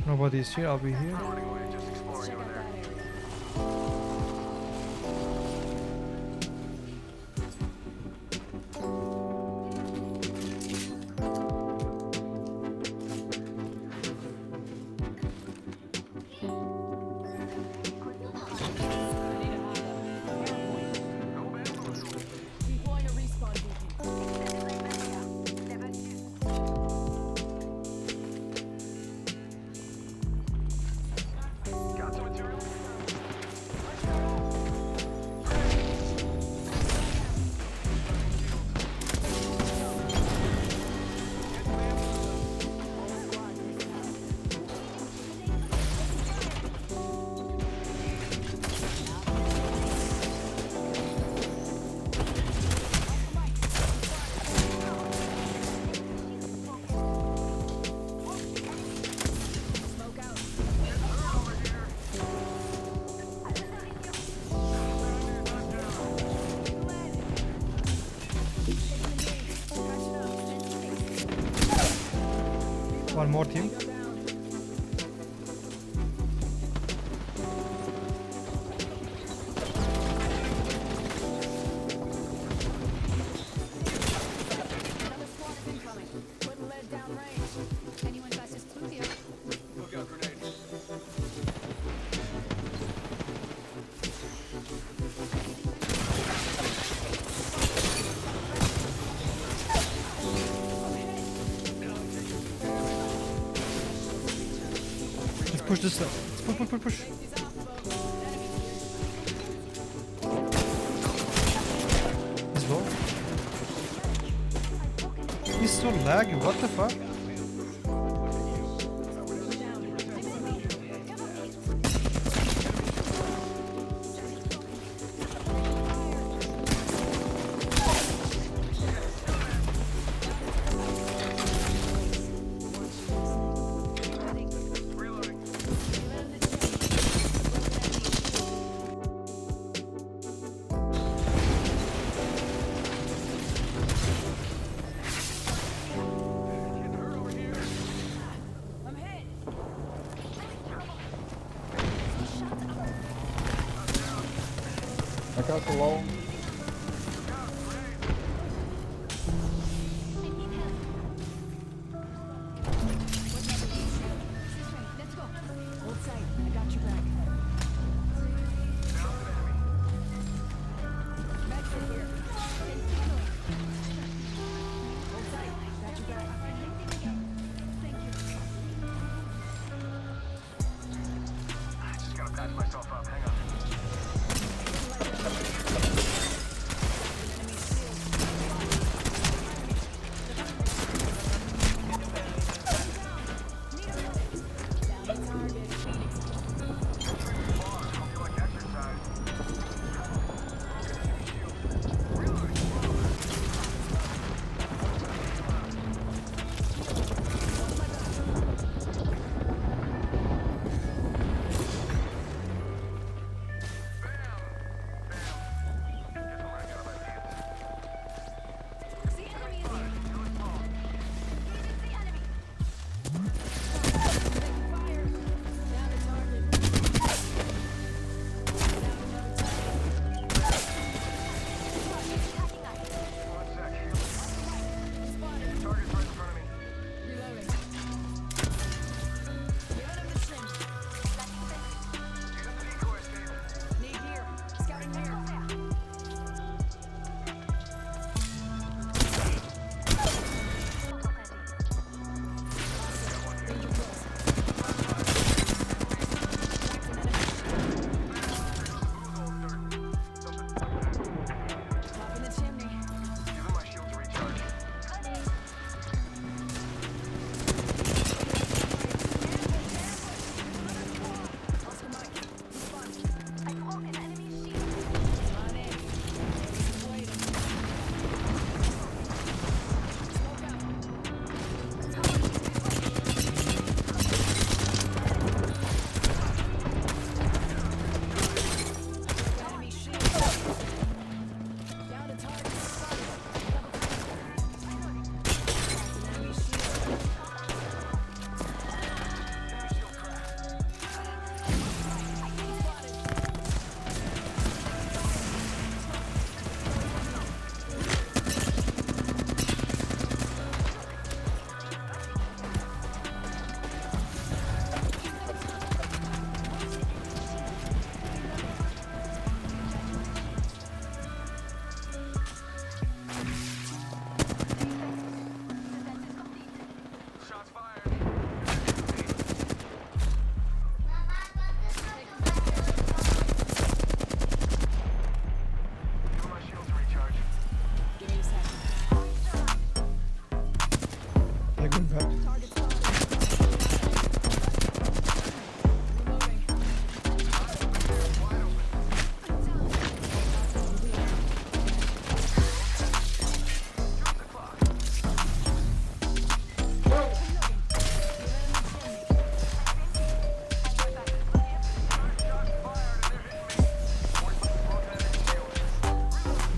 Nobody's here, I'll be here. Let's check out that area. Deploying a respawn beacon. Smoke out. One more team. Go down. Another squad is incoming. Putting lead down range. Anyone fastest through here? Let's push this stuff. Let's push. Safety's off, folks. Enemy He's low. He's so laggy, what the fuck? I'm hit. I got the low. Let's go. Hold tight. I got your back. Meds are here. Hold tight. Got your back. Thank you. I just gotta patch myself up. Hang on.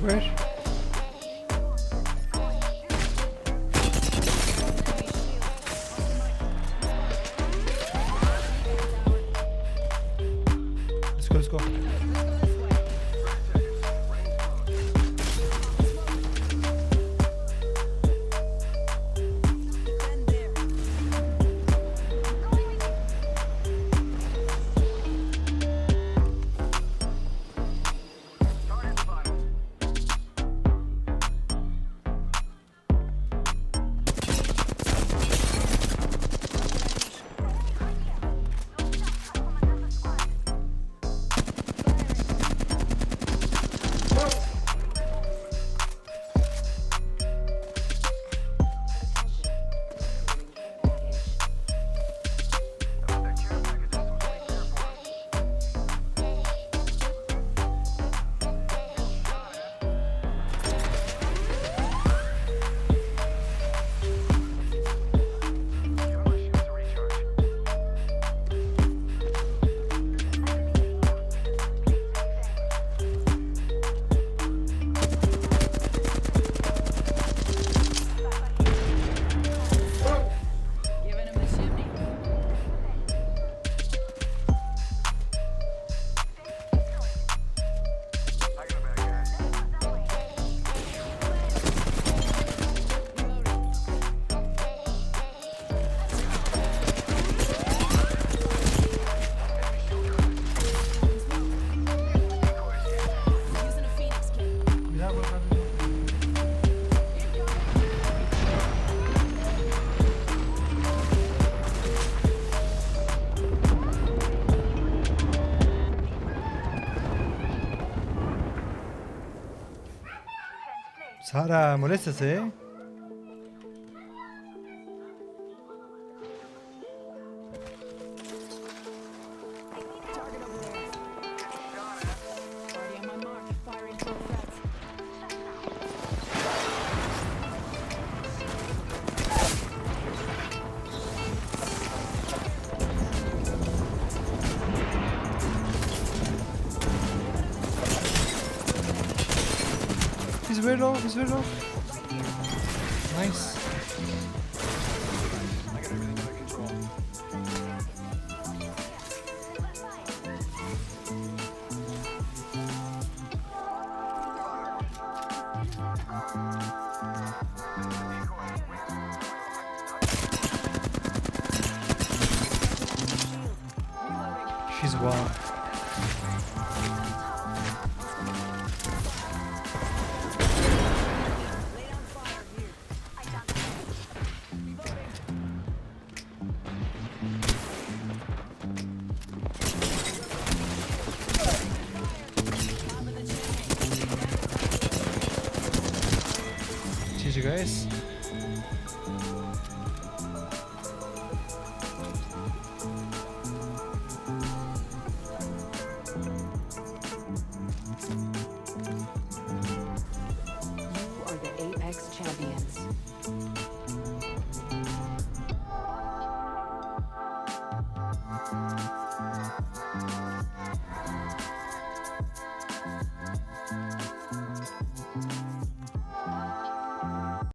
Where? Let's go, let's go. Giving him the chimney. Using a Phoenix kit. Sara, moléstate, eh. Target over there. Already on my mark. Firing 12 threats. He's very low, he's very low. Nice. She's one. Lay down fire here. Top of the chimney. GG guys. You are the Apex champions.